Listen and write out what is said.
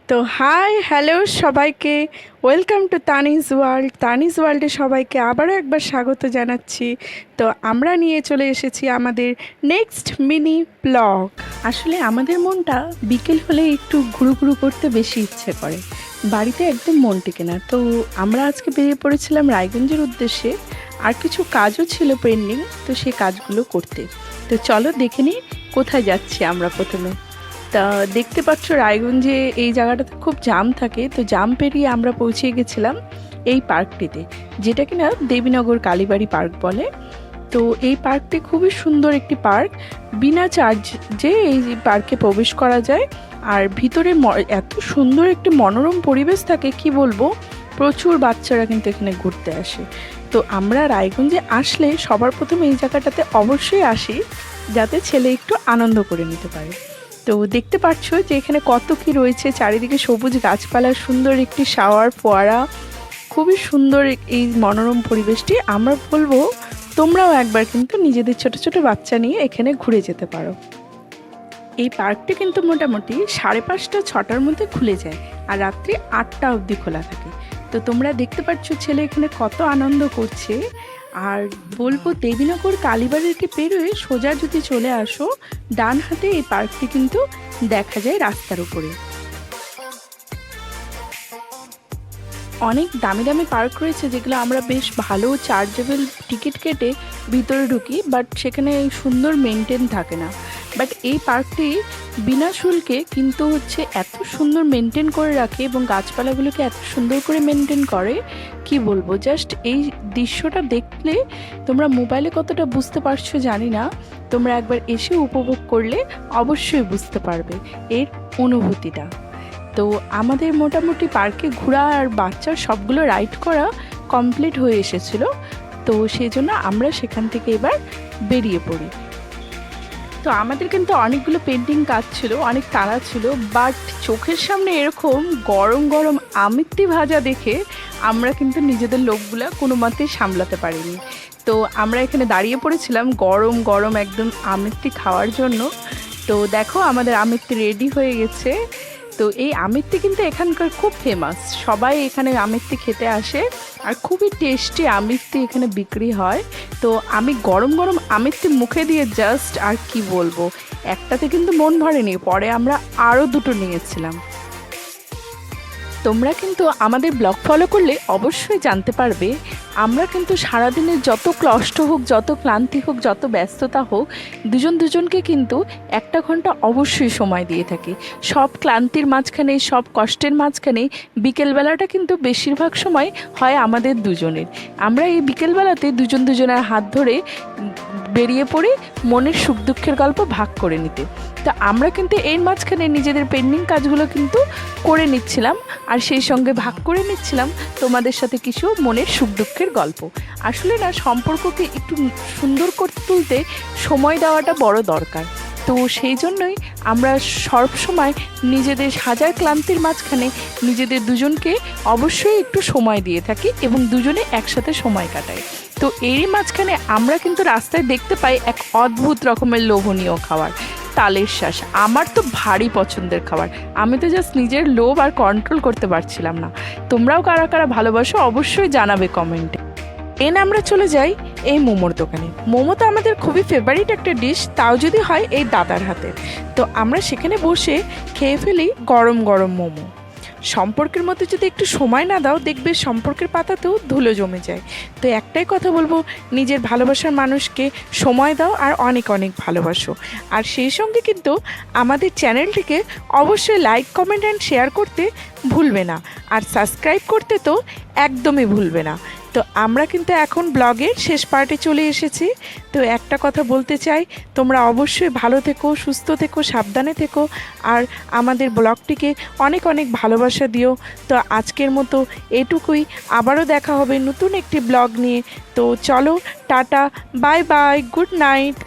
তো hi hello সবাইকে, welcome to তানিজ world. তানিজ ওয়ার্ল্ডে সবাইকে আবারও একবার স্বাগত জানাচ্ছি। তো আমরা নিয়ে চলে এসেছি আমাদের নেক্সট মিনি ব্লগ। আসলে আমাদের মনটা বিকেল হলে একটু ঘুরু ঘুরু করতে বেশি ইচ্ছে করে, বাড়িতে একদম মন টিকে না। তো আমরা আজকে বেরিয়ে পড়েছিলাম রায়গঞ্জের উদ্দেশ্যে, আর কিছু কাজও ছিল পেন্ডিং, তো সেই কাজগুলো করতে। তো চলো দেখে নিই কোথায় যাচ্ছি আমরা প্রথমে। তা দেখতে পাচ্ছ রায়গঞ্জে এই জায়গাটাতে খুব জাম থাকে, তো জাম পেরিয়ে আমরা পৌঁছে গেছিলাম এই পার্কটিতে, যেটা কিনা দেবীনগর কালীবাড়ি পার্ক বলে। তো এই পার্কটি খুবই সুন্দর একটি পার্ক, বিনা চার্জে এই পার্কে প্রবেশ করা যায়। আর ভিতরে এত সুন্দর একটি মনোরম পরিবেশ থাকে, কি বলবো, প্রচুর বাচ্চারা কিন্তু এখানে ঘুরতে আসে। তো আমরা রায়গঞ্জে আসলে সবার প্রথমে এই জায়গাটাতে অবশ্যই আসি, যাতে ছেলে একটু আনন্দ করে নিতে পারে। তো দেখতে পাচ্ছ যে এখানে কত কি রয়েছে, চারিদিকে সবুজ গাছপালা, সুন্দর একটি শাওয়ার ফোয়ারা, খুবই সুন্দর এই মনোরম পরিবেশটি। আমরা বলবো তোমরাও একবার কিন্তু নিজেদের ছোট ছোট বাচ্চা নিয়ে এখানে ঘুরে যেতে পারো। এই পার্কটি কিন্তু মোটামুটি 5:30-6টার মধ্যে খুলে যায়, আর রাত্রি 8টা অবধি খোলা থাকে। তো তোমরা দেখতে পাচ্ছ ছেলে এখানে কত আনন্দ করছে। আর বলবো দেবীনগর কালীবাড়িটি পেরোয় সোজা যদি চলে আসো, ডান হাতে এই পার্কটি কিন্তু দেখা যায় রাস্তার উপরে। অনেক দামি দামি পার্ক রয়েছে, যেগুলো আমরা বেশ ভালো চার্জেবল টিকিট কেটে ভিতরে ঢুকি, বাট সেখানে সুন্দর মেনটেন থাকে না। বাট এই পার্কটি বিনা শুল্কে কিন্তু এত সুন্দর মেনটেন করে রাখে, এবং গাছপালাগুলোকে এত সুন্দর করে মেনটেন করে, কি বলবো। জাস্ট এই দৃশ্যটা দেখলে তোমরা মোবাইলে কতটা বুঝতে পারছো জানি না, তোমরা একবার এসে উপভোগ করলে অবশ্যই বুঝতে পারবে এর অনুভূতিটা। তো আমাদের মোটামুটি পার্কে ঘোরা আর বাচ্চার সবগুলো রাইড করা কমপ্লিট হয়ে এসেছিল। তো সেই জন্য আমরা সেখান থেকে এবার বেরিয়ে পড়ি। তো আমাদের কিন্তু অনেকগুলো পেন্টিং কাজ ছিল, অনেক তাড়া ছিল, বাট চোখের সামনে এরকম গরম গরম আমিত্তি ভাজা দেখে আমরা কিন্তু নিজেদের লোকগুলা কোনো মতেই সামলাতে পারিনি। তো আমরা এখানে দাঁড়িয়ে পড়েছিলাম গরম গরম একদম আমিত্তি খাওয়ার জন্য। তো দেখো আমাদের আমিত্তি রেডি হয়ে গেছে। তো এই আমিত্তি কিন্তু এখানকার খুব ফেমাস, সবাই এখানে আমিত্তি খেতে আসে, আর খুবই টেস্টি আমিত্তি এখানে বিক্রি হয়। তো আমি গরম গরম আমিত্তি মুখে দিয়ে জাস্ট আর কি বলবো, একটাতে কিন্তু মন ভরেনি, পরে আমরা আরও দুটো নিয়েছিলাম। তোমরা কিন্তু আমাদের ব্লগ ফলো করলে অবশ্যই জানতে পারবে আমরা কিন্তু সারাদিনের যত কষ্ট হোক, যত ক্লান্তি হোক, যত ব্যস্ততা হোক, দুজনকে কিন্তু 1 ঘন্টা অবশ্যই সময় দিয়ে থাকি। সব ক্লান্তির মাঝখানে, সব কষ্টের মাঝখানে বিকেলবেলাটা কিন্তু বেশিরভাগ সময় হয় আমাদের দুজনের। আমরা এই বিকেলবেলাতে দুজনের হাত ধরে বেরিয়ে পড়ি মনের সুখ দুঃখের গল্প ভাগ করে নিতে। তো আমরা কিন্তু এর মাঝখানে নিজেদের পেন্ডিং কাজগুলো কিন্তু করে নিচ্ছিলাম, আর সেই সঙ্গে ভাগ করে নিচ্ছিলাম তোমাদের সাথে কিছু মনের সুখ দুঃখের গল্প। আসলে না, সম্পর্ককে একটু সুন্দর করতে তুলতে সময় দেওয়াটা বড় দরকার। তো সেই জন্যই আমরা সব সময় নিজেদের হাজার ক্লান্তির মাঝখানে নিজেদের দুজনকে অবশ্যই একটু সময় দিয়ে থাকি, এবং দুজনে একসাথে সময় কাটাই। তো এরই মাঝখানে আমরা কিন্তু রাস্তায় দেখতে পাই এক অদ্ভুত রকমের লোভনীয় খাবার, তালের শ্বাস। আমার তো ভারী পছন্দের খাবার, আমি তো জাস্ট নিজের লোভ আর কন্ট্রোল করতে পারছিলাম না। তোমরাও কারা কারা ভালোবাসো অবশ্যই জানাবে কমেন্টে। আমরা চলে যাই এই মোমোর দোকানে। মোমো তো আমাদের খুবই ফেভারিট একটা ডিশ, তাও যদি হয় এই দাদার হাতে। তো আমরা সেখানে বসে খেয়ে ফেলি গরম গরম মোমো। সম্পর্কের মধ্যে যদি একটু সময় না দাও, দেখবে সম্পর্কের পাতাতেও ধুলো জমে যায়। তো একটাই কথা বলবো, নিজের ভালোবাসার মানুষকে সময় দাও আর অনেক অনেক ভালোবাসো। আর সেই সঙ্গে কিন্তু আমাদের চ্যানেলটিকে অবশ্যই লাইক, কমেন্ট অ্যান্ড শেয়ার করতে ভুলবে না, আর সাবস্ক্রাইব করতে তো একদমই ভুলবে না। তো আমরা কিন্তু এখন ব্লগের শেষ পার্টে চলে এসেছি। তো একটা কথা বলতে চাই, তোমরা অবশ্যই ভালো থেকো, সুস্থ থেকো, সাবধানে থেকো, আর আমাদের ব্লগটিকে অনেক অনেক ভালোবাসা দিও। তো আজকের মতো এটুকুই, আবারও দেখা হবে নতুন একটি ব্লগ নিয়ে। তো চলো, tata, bye bye, good night.